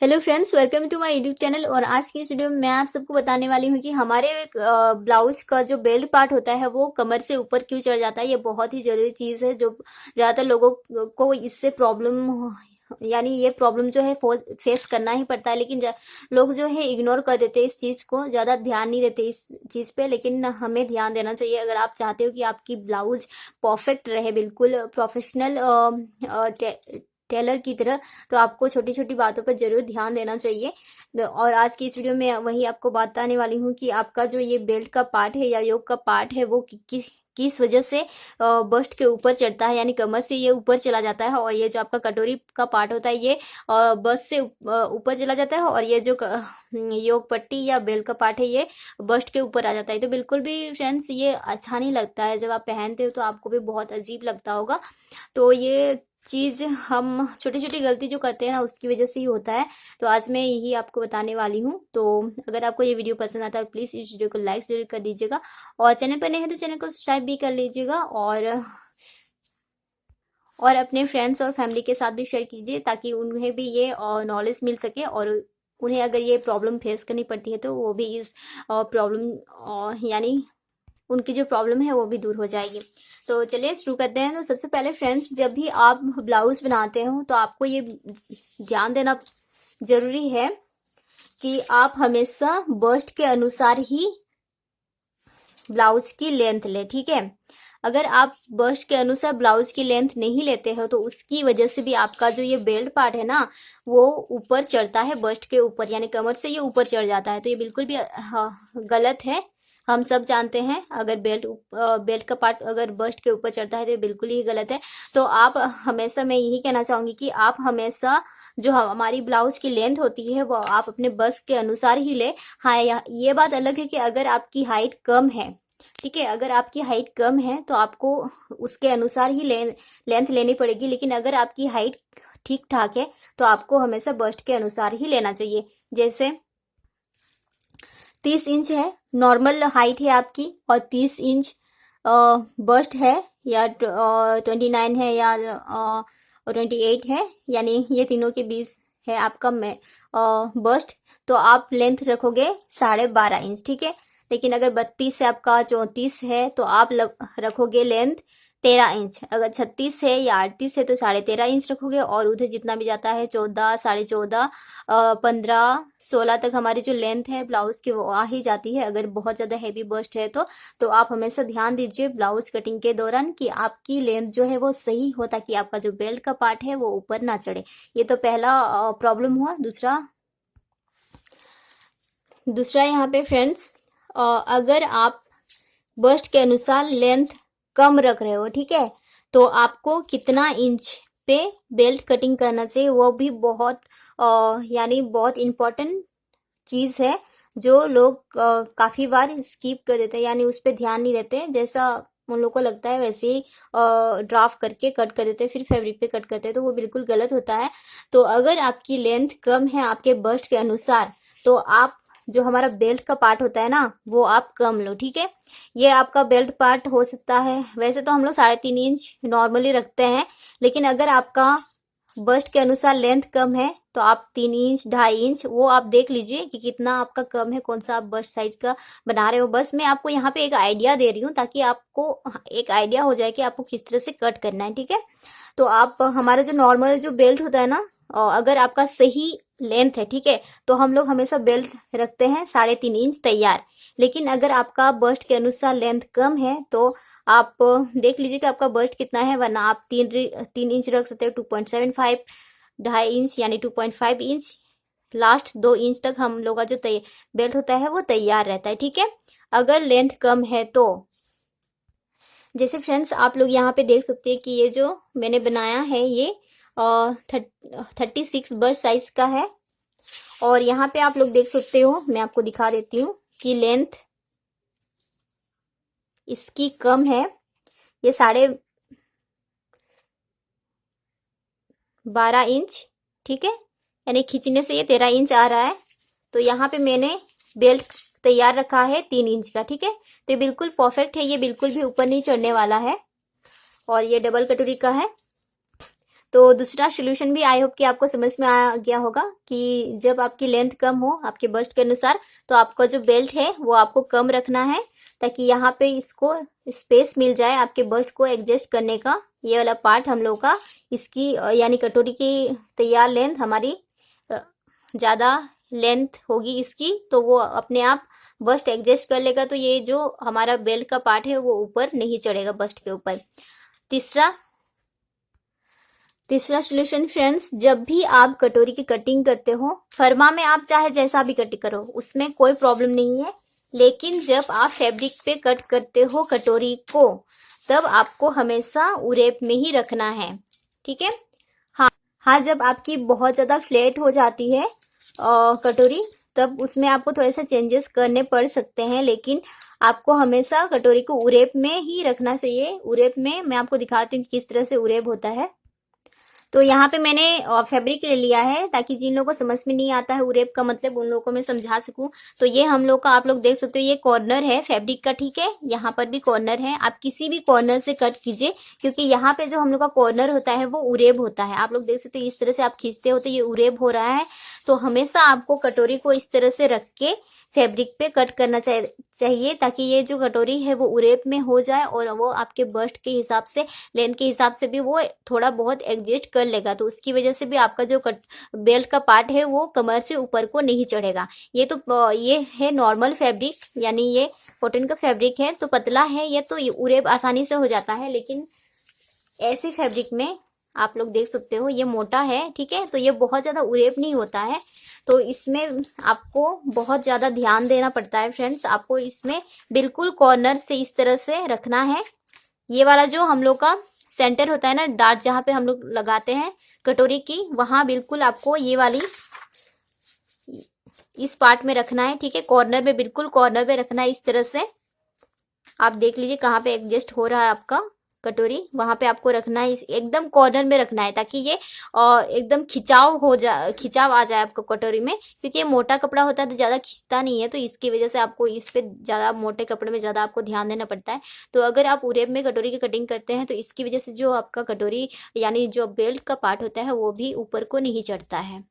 Hello friends, welcome to my YouTube channel. और आज की इस वीडियो में मैं आप सबको बताने वाली हूँ कि हमारे ब्लाउज का जो बेल्ट पार्ट होता है वो कमर से ऊपर क्यों चढ़ जाता है। ये बहुत ही ज़रूरी चीज़ है जो ज़्यादातर लोगों को इससे प्रॉब्लम, यानी ये प्रॉब्लम जो है फेस करना ही पड़ता है। लेकिन लोग जो है इग्नोर कर देते हैं इस चीज़ को, ज़्यादा ध्यान नहीं देते इस चीज़ पे। लेकिन हमें ध्यान देना चाहिए अगर आप चाहते हो कि आपकी ब्लाउज परफेक्ट रहे, बिल्कुल प्रोफेशनल टेलर की तरह। तो आपको छोटी छोटी बातों पर जरूर ध्यान देना चाहिए। और आज की इस वीडियो में वही आपको बताने वाली हूँ कि आपका जो ये बेल्ट का पार्ट है या योक का पार्ट है वो किस वजह से बस्ट के ऊपर चढ़ता है, यानी कमर से ये ऊपर चला जाता है। और ये जो आपका कटोरी का पार्ट होता है ये बस्ट से ऊपर चला जाता है। और ये जो योक पट्टी या बेल्ट का पार्ट है ये बस्ट के ऊपर आ जाता है। तो बिल्कुल भी फ्रेंड्स ये अच्छा नहीं लगता है, जब आप पहनते हो तो आपको भी बहुत अजीब लगता होगा। तो ये चीज़ हम छोटी छोटी गलती जो करते हैं ना उसकी वजह से ही होता है। तो आज मैं यही आपको बताने वाली हूँ। तो अगर आपको ये वीडियो पसंद आता है प्लीज़ इस वीडियो को लाइक जरूर कर दीजिएगा, और चैनल पर नए हैं तो चैनल को सब्सक्राइब भी कर लीजिएगा। और अपने फ्रेंड्स और फैमिली के साथ भी शेयर कीजिए ताकि उन्हें भी ये नॉलेज मिल सके, और उन्हें अगर ये प्रॉब्लम फेस करनी पड़ती है तो वो भी इस प्रॉब्लम, यानी उनकी जो प्रॉब्लम है वो भी दूर हो जाएगी। तो चलिए शुरू करते हैं। तो सबसे पहले फ्रेंड्स, जब भी आप ब्लाउज बनाते हो तो आपको ये ध्यान देना जरूरी है कि आप हमेशा बस्ट के अनुसार ही ब्लाउज की लेंथ ले, ठीक है। अगर आप बस्ट के अनुसार ब्लाउज की लेंथ नहीं लेते हो तो उसकी वजह से भी आपका जो ये बेल्ट पार्ट है ना वो ऊपर चढ़ता है, बस्ट के ऊपर, यानी कमर से ये ऊपर चढ़ जाता है। तो ये बिल्कुल भी गलत है। हम सब जानते हैं अगर बेल्ट का पार्ट अगर बस्ट के ऊपर चढ़ता है तो ये बिल्कुल ही गलत है। तो आप हमेशा, मैं यही कहना चाहूंगी कि आप हमेशा जो हमारी ब्लाउज की लेंथ होती है वो आप अपने बस्ट के अनुसार ही ले। हाँ, ये बात अलग है कि अगर आपकी हाइट कम है, ठीक है, अगर आपकी हाइट कम है तो आपको उसके अनुसार ही लेंथ लेनी पड़ेगी। लेकिन अगर आपकी हाइट ठीक ठाक है तो आपको हमेशा बस्ट के अनुसार ही लेना चाहिए। जैसे 30 इंच है, नॉर्मल हाइट है आपकी, और 30 इंच बस्ट है, या 29 है, या 28 है, यानी ये तीनों के बीच है आपका में बस्ट। तो आप लेंथ रखोगे 12.5 इंच, ठीक है। लेकिन अगर 32 है आपका, 34 है, तो आप रखोगे लेंथ 13 इंच। अगर 36 है या 38 है तो 13.5 इंच रखोगे। और उधर जितना भी जाता है 14, 14.5, 15, 16 तक हमारी जो लेंथ है ब्लाउज की वो आ ही जाती है, अगर बहुत ज़्यादा हैवी बस्ट है तो आप हमेशा ध्यान दीजिए ब्लाउज कटिंग के दौरान कि आपकी लेंथ जो है वो सही हो, ताकि आपका जो बेल्ट का पार्ट है वो ऊपर ना चढ़े। ये तो पहला प्रॉब्लम हुआ। दूसरा यहाँ पे फ्रेंड्स, अगर आप बस्ट के अनुसार लेंथ कम रख रहे हो, ठीक है, तो आपको कितना इंच पे बेल्ट कटिंग करना चाहिए वो भी बहुत यानी बहुत इम्पोर्टेंट चीज़ है, जो लोग काफ़ी बार स्किप कर देते हैं, यानी उस पर ध्यान नहीं देते। जैसा उन लोग को लगता है वैसे ही ड्राफ्ट करके कट कर देते हैं, फिर फैब्रिक पे कट करते हैं, तो वो बिल्कुल गलत होता है। तो अगर आपकी लेंथ कम है आपके बस्ट के अनुसार तो आप जो हमारा बेल्ट का पार्ट होता है ना वो आप कम लो, ठीक है। ये आपका बेल्ट पार्ट हो सकता है, वैसे तो हम लोग 3.5 इंच नॉर्मली रखते हैं, लेकिन अगर आपका बस्ट के अनुसार लेंथ कम है तो आप 3 इंच, 2.5 इंच वो आप देख लीजिए कि कितना आपका कम है, कौन सा आप बस्ट साइज का बना रहे हो। बस मैं आपको यहाँ पे एक आइडिया दे रही हूँ ताकि आपको एक आइडिया हो जाए कि आपको किस तरह से कट करना है, ठीक है। तो आप हमारा जो नॉर्मल जो बेल्ट होता है ना, अगर आपका सही लेंथ है, ठीक है, तो हम लोग हमेशा बेल्ट रखते हैं 3.5 इंच तैयार। लेकिन अगर आपका बस्ट के अनुसार लेंथ कम है तो आप देख लीजिए कि आपका बस्ट कितना है, वरना आप 3 इंच रख सकते हो, 2.75, 2.5 इंच, यानी 2.5 इंच। लास्ट 2 इंच तक हम लोग का जो बेल्ट होता है वो तैयार रहता है, ठीक है, अगर लेंथ कम है तो। जैसे फ्रेंड्स आप लोग यहाँ पे देख सकते हैं कि ये जो मैंने बनाया है ये 36 बस्ट साइज का है। और यहाँ पे आप लोग देख सकते हो, मैं आपको दिखा देती हूँ कि लेंथ इसकी कम है, ये 12.5 इंच, ठीक है, यानी खींचने से ये 13 इंच आ रहा है। तो यहाँ पे मैंने बेल्ट तैयार रखा है 3 इंच का, ठीक है। तो ये बिल्कुल परफेक्ट है, ये बिल्कुल भी ऊपर नहीं चढ़ने वाला है। और ये डबल कटोरी का है। तो दूसरा सोल्यूशन भी आई होप कि आपको समझ में आ गया होगा कि जब आपकी लेंथ कम हो आपके बस्ट के अनुसार, तो आपका जो बेल्ट है वो आपको कम रखना है, ताकि यहाँ पे इसको स्पेस मिल जाए आपके बस्ट को एडजस्ट करने का। ये वाला पार्ट हम लोग का इसकी यानी कटोरी की तैयार लेंथ हमारी ज़्यादा लेंथ होगी इसकी, तो वो अपने आप बस्ट एडजस्ट कर लेगा, तो ये जो हमारा बेल्ट का पार्ट है वो ऊपर नहीं चढ़ेगा बस्ट के ऊपर। तीसरा सॉल्यूशन फ्रेंड्स, जब भी आप कटोरी की कटिंग करते हो, फर्मा में आप चाहे जैसा भी कटिंग करो उसमें कोई प्रॉब्लम नहीं है, लेकिन जब आप फैब्रिक पे कट करते हो कटोरी को, तब आपको हमेशा उरेप में ही रखना है, ठीक है। हाँ, जब आपकी बहुत ज़्यादा फ्लैट हो जाती है कटोरी, तब उसमें आपको थोड़े से चेंजेस करने पड़ सकते हैं, लेकिन आपको हमेशा कटोरी को उरेप में ही रखना चाहिए। उरेप में मैं आपको दिखाती हूँ किस तरह से उरेप होता है। तो यहाँ पे मैंने फैब्रिक ले लिया है, ताकि जिन लोगों को समझ में नहीं आता है उरेप का मतलब, उन लोगों को मैं समझा सकूं। तो ये हम लोग का, आप लोग देख सकते हो, ये कॉर्नर है फैब्रिक का, ठीक है। यहाँ पर भी कॉर्नर है, आप किसी भी कॉर्नर से कट कीजिए, क्योंकि यहाँ पे जो हम लोग का कॉर्नर होता है वो उरेब होता है। आप लोग देख सकते हो इस तरह से आप खींचते हो तो ये उरेब हो रहा है। तो हमेशा आपको कटोरी को इस तरह से रख के फैब्रिक पे कट करना चाहिए, ताकि ये जो कटोरी है वो उरेप में हो जाए, और वो आपके बस्ट के हिसाब से, लेंथ के हिसाब से भी वो थोड़ा बहुत एडजस्ट कर लेगा। तो उसकी वजह से भी आपका जो बेल्ट का पार्ट है वो कमर से ऊपर को नहीं चढ़ेगा। ये है नॉर्मल फैब्रिक, यानी ये कॉटन का फैब्रिक है, तो पतला है ये, तो उरेप आसानी से हो जाता है। लेकिन ऐसे फैब्रिक में आप लोग देख सकते हो ये मोटा है, ठीक है, तो ये बहुत ज़्यादा उरेप नहीं होता है। तो इसमें आपको बहुत ज़्यादा ध्यान देना पड़ता है फ्रेंड्स। आपको इसमें बिल्कुल कॉर्नर से इस तरह से रखना है। ये वाला जो हम लोग का सेंटर होता है ना, डार्ट जहाँ पे हम लोग लगाते हैं कटोरी की, वहाँ बिल्कुल आपको ये वाली इस पार्ट में रखना है, ठीक है। कॉर्नर में, बिल्कुल कॉर्नर में रखना है इस तरह से। आप देख लीजिए कहाँ पे एडजस्ट हो रहा है आपका कटोरी, वहां पे आपको रखना है, एकदम कॉर्नर में रखना है, ताकि ये एकदम खिंचाव आ जाए आपको कटोरी में। क्योंकि ये मोटा कपड़ा होता है तो ज़्यादा खिंचता नहीं है, तो इसकी वजह से आपको इस पे ज़्यादा, मोटे कपड़े में ज़्यादा आपको ध्यान देना पड़ता है। तो अगर आप उरेब में कटोरी की कटिंग करते हैं, तो इसकी वजह से जो आपका कटोरी यानी जो बेल्ट का पार्ट होता है वो भी ऊपर को नहीं चढ़ता है।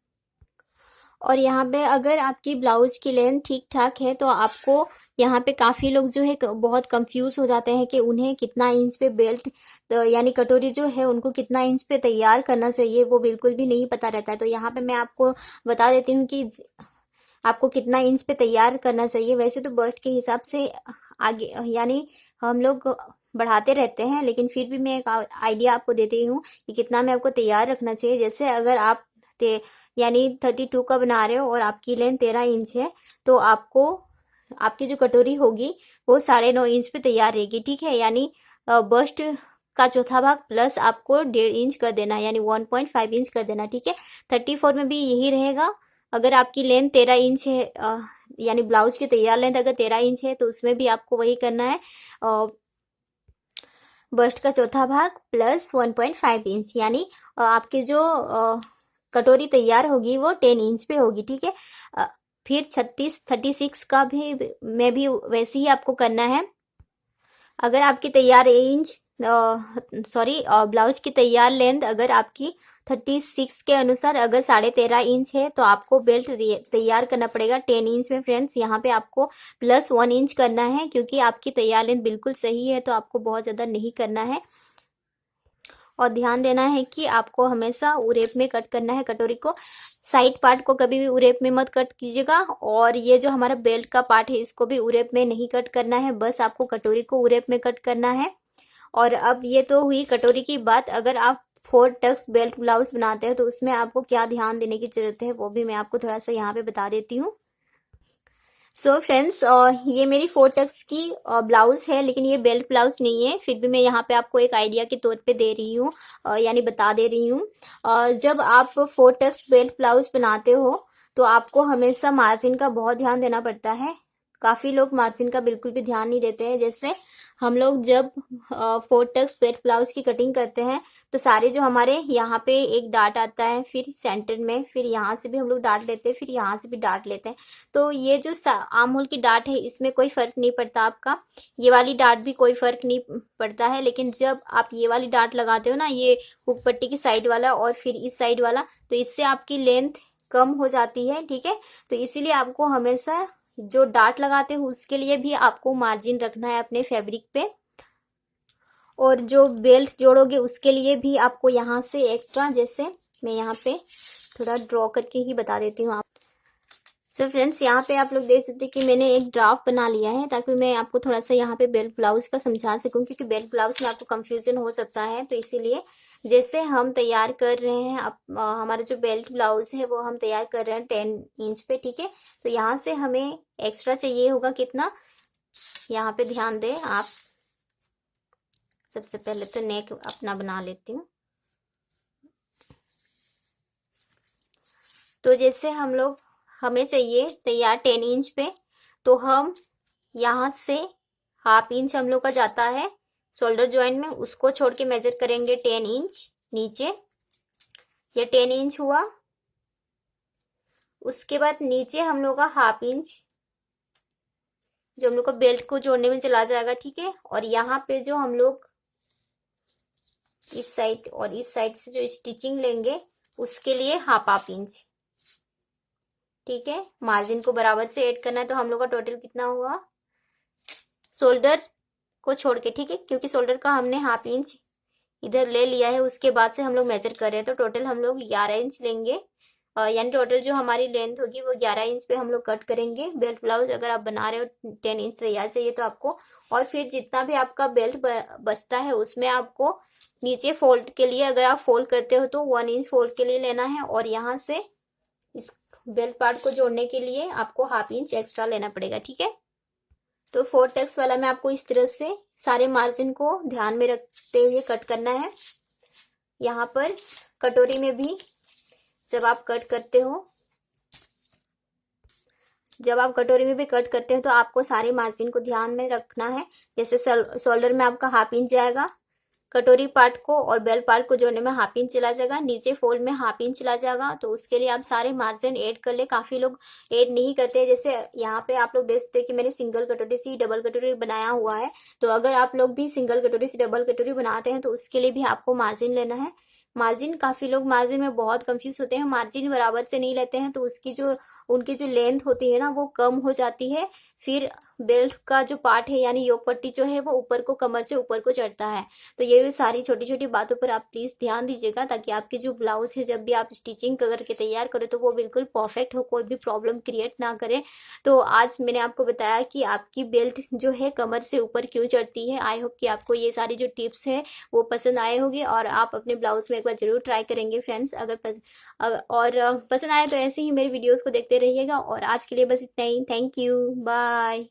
और यहाँ पे अगर आपकी ब्लाउज की लेंथ ठीक ठाक है, तो आपको यहाँ पे काफ़ी लोग जो है बहुत कंफ्यूज हो जाते हैं कि उन्हें कितना इंच पे बेल्ट यानी कटोरी जो है उनको कितना इंच पे तैयार करना चाहिए, वो बिल्कुल भी नहीं पता रहता है। तो यहाँ पे मैं आपको बता देती हूँ कि आपको कितना इंच पे तैयार करना चाहिए। वैसे तो बस्ट के हिसाब से आगे यानी हम लोग बढ़ाते रहते हैं, लेकिन फिर भी मैं एक आइडिया आपको देती हूँ कि कितना में आपको तैयार रखना चाहिए। जैसे अगर आप यानी 32 का बना रहे हो और आपकी लेंथ 13 इंच है, तो आपको आपकी जो कटोरी होगी वो 9.5 इंच पे तैयार रहेगी, ठीक है। यानी बस्ट का चौथा भाग प्लस आपको 1.5 इंच कर देना, यानी 1.5 इंच कर देना, ठीक है। 34 में भी यही रहेगा। अगर आपकी लेंथ 13 इंच है, यानी ब्लाउज की तैयार लेंथ अगर 13 इंच है, तो उसमें भी आपको वही करना है, बस्ट का चौथा भाग प्लस 1.5 इंच, यानी आपके जो कटोरी तैयार होगी वो 10 इंच पे होगी, ठीक है। फिर 36 का भी में भी वैसे ही आपको करना है। अगर आपकी तैयार ब्लाउज की तैयार लेंथ अगर आपकी 36 के अनुसार अगर 13.5 इंच है, तो आपको बेल्ट तैयार करना पड़ेगा 10 इंच में फ्रेंड्स। यहाँ पे आपको प्लस 1 इंच करना है, क्योंकि आपकी तैयार लेंथ बिल्कुल सही है, तो आपको बहुत ज़्यादा नहीं करना है। और ध्यान देना है कि आपको हमेशा उरेप में कट करना है कटोरी को। साइड पार्ट को कभी भी उरेप में मत कट कीजिएगा, और ये जो हमारा बेल्ट का पार्ट है इसको भी उरेप में नहीं कट करना है, बस आपको कटोरी को उरेप में कट करना है। और अब ये तो हुई कटोरी की बात। अगर आप 4 टक्स बेल्ट ब्लाउज बनाते हैं तो उसमें आपको क्या ध्यान देने की जरूरत है, वो भी मैं आपको थोड़ा सा यहाँ पे बता देती हूँ। सो फ्रेंड्स, ये मेरी 4 टक्स की ब्लाउज है, लेकिन ये बेल्ट ब्लाउज नहीं है। फिर भी मैं यहाँ पे आपको एक आइडिया के तौर पे दे रही हूँ, यानी बता दे रही हूँ। जब आप 4 टक्स बेल्ट ब्लाउज बनाते हो, तो आपको हमेशा मार्जिन का बहुत ध्यान देना पड़ता है। काफ़ी लोग मार्जिन का बिल्कुल भी ध्यान नहीं देते हैं। जैसे हम लोग जब 4 टक्स बेल्ट ब्लाउज की कटिंग करते हैं तो सारे जो हमारे यहाँ पे एक डाट आता है, फिर सेंटर में, फिर यहाँ से भी हम लोग डाट लेते हैं, फिर यहाँ से भी डाट लेते हैं। तो ये जो आर्म होल की डाट है इसमें कोई फर्क नहीं पड़ता आपका, ये वाली डाट भी कोई फर्क नहीं पड़ता है। लेकिन जब आप ये वाली डाट लगाते हो ना, ये हुक पट्टी की साइड वाला और फिर इस साइड वाला, तो इससे आपकी लेंथ कम हो जाती है, ठीक है। तो इसीलिए आपको हमेशा जो डाट लगाते हो उसके लिए भी आपको मार्जिन रखना है अपने फैब्रिक पे, और जो बेल्ट जोड़ोगे उसके लिए भी आपको यहाँ से एक्स्ट्रा, जैसे मैं यहाँ पे थोड़ा ड्रॉ करके ही बता देती हूँ आप। सो फ्रेंड्स, यहाँ पे आप लोग देख सकते हैं कि मैंने एक ड्राफ्ट बना लिया है ताकि मैं आपको थोड़ा सा यहाँ पे बेल्ट ब्लाउज का समझा सकूँ, क्योंकि बेल्ट ब्लाउज में आपको कंफ्यूजन हो सकता है। तो इसीलिए जैसे हम तैयार कर रहे हैं, अब हमारा जो बेल्ट ब्लाउज है वो हम तैयार कर रहे हैं 10 इंच पे, ठीक है। तो यहाँ से हमें एक्स्ट्रा चाहिए होगा कितना, यहाँ पे ध्यान दें आप। सबसे पहले तो नेक अपना बना लेती हूँ। तो जैसे हमें चाहिए तैयार 10 इंच पे, तो हम यहाँ से हाफ इंच हम लोग का जाता है शोल्डर ज्वाइंट में, उसको छोड़ के मेजर करेंगे 10 इंच नीचे। ये 10 इंच हुआ। उसके बाद नीचे हम लोग का हाफ इंच जो हम लोग का बेल्ट को जोड़ने में चला जाएगा, ठीक है। और यहाँ पे जो हम लोग इस साइड और इस साइड से जो स्टिचिंग लेंगे उसके लिए हाफ हाफ इंच, ठीक है। मार्जिन को बराबर से ऐड करना है। तो हम लोग का टोटल कितना हुआ शोल्डर को छोड़ के, ठीक है, क्योंकि शोल्डर का हमने हाफ इंच इधर ले लिया है, उसके बाद से हम लोग मेजर कर रहे हैं। तो टोटल हम लोग 11 इंच लेंगे, यानी टोटल जो हमारी लेंथ होगी वो 11 इंच पे हम लोग कट करेंगे बेल्ट ब्लाउज। अगर आप बना रहे हो 10 इंच तैयार चाहिए तो आपको, और फिर जितना भी आपका बेल्ट बचता है उसमें आपको नीचे फोल्ड के लिए, अगर आप फोल्ड करते हो तो 1 इंच फोल्ड के लिए लेना है, और यहाँ से इस बेल्ट पार्ट को जोड़ने के लिए आपको हाफ इंच एक्स्ट्रा लेना पड़ेगा, ठीक है। तो 4 टक्स वाला में आपको इस तरह से सारे मार्जिन को ध्यान में रखते हुए कट करना है। यहाँ पर कटोरी में भी जब आप कट करते हो तो आपको सारे मार्जिन को ध्यान में रखना है। जैसे शोल्डर में आपका हाफ इंच जाएगा, कटोरी पार्ट को और बेल्ट पार्ट को जोड़ने में हाफ इंच चला जाएगा, नीचे फोल्ड में हाफ इंच चला जाएगा। तो उसके लिए आप सारे मार्जिन ऐड कर ले। काफी लोग ऐड नहीं करते, जैसे यहाँ पे आप लोग देख सकते हैं कि मैंने सिंगल कटोरी से डबल कटोरी बनाया हुआ है। तो अगर आप लोग भी सिंगल कटोरी से डबल कटोरी बनाते हैं तो उसके लिए भी आपको मार्जिन लेना है। काफी लोग मार्जिन में बहुत कंफ्यूज होते हैं, मार्जिन बराबर से नहीं लेते हैं तो उनकी जो लेंथ होती है ना वो कम हो जाती है। फिर बेल्ट का जो पार्ट है यानी योक पट्टी जो है वो ऊपर को, कमर से ऊपर को चढ़ता है। तो ये सारी छोटी छोटी बातों पर आप प्लीज ध्यान दीजिएगा, ताकि आपकी जो ब्लाउज है जब भी आप स्टिचिंग करके तैयार करें तो वो बिल्कुल परफेक्ट हो, कोई भी प्रॉब्लम क्रिएट ना करे। तो आज मैंने आपको बताया कि आपकी बेल्ट जो है कमर से ऊपर क्यों चढ़ती है। आई होप कि आपको ये सारी जो टिप्स है वो पसंद आए होंगे, और आप अपने ब्लाउज में एक बार जरूर ट्राई करेंगे फ्रेंड्स। पसंद आए तो ऐसे ही मेरे वीडियोस को देखते रहिएगा। और आज के लिए बस इतना ही। Thank you, bye.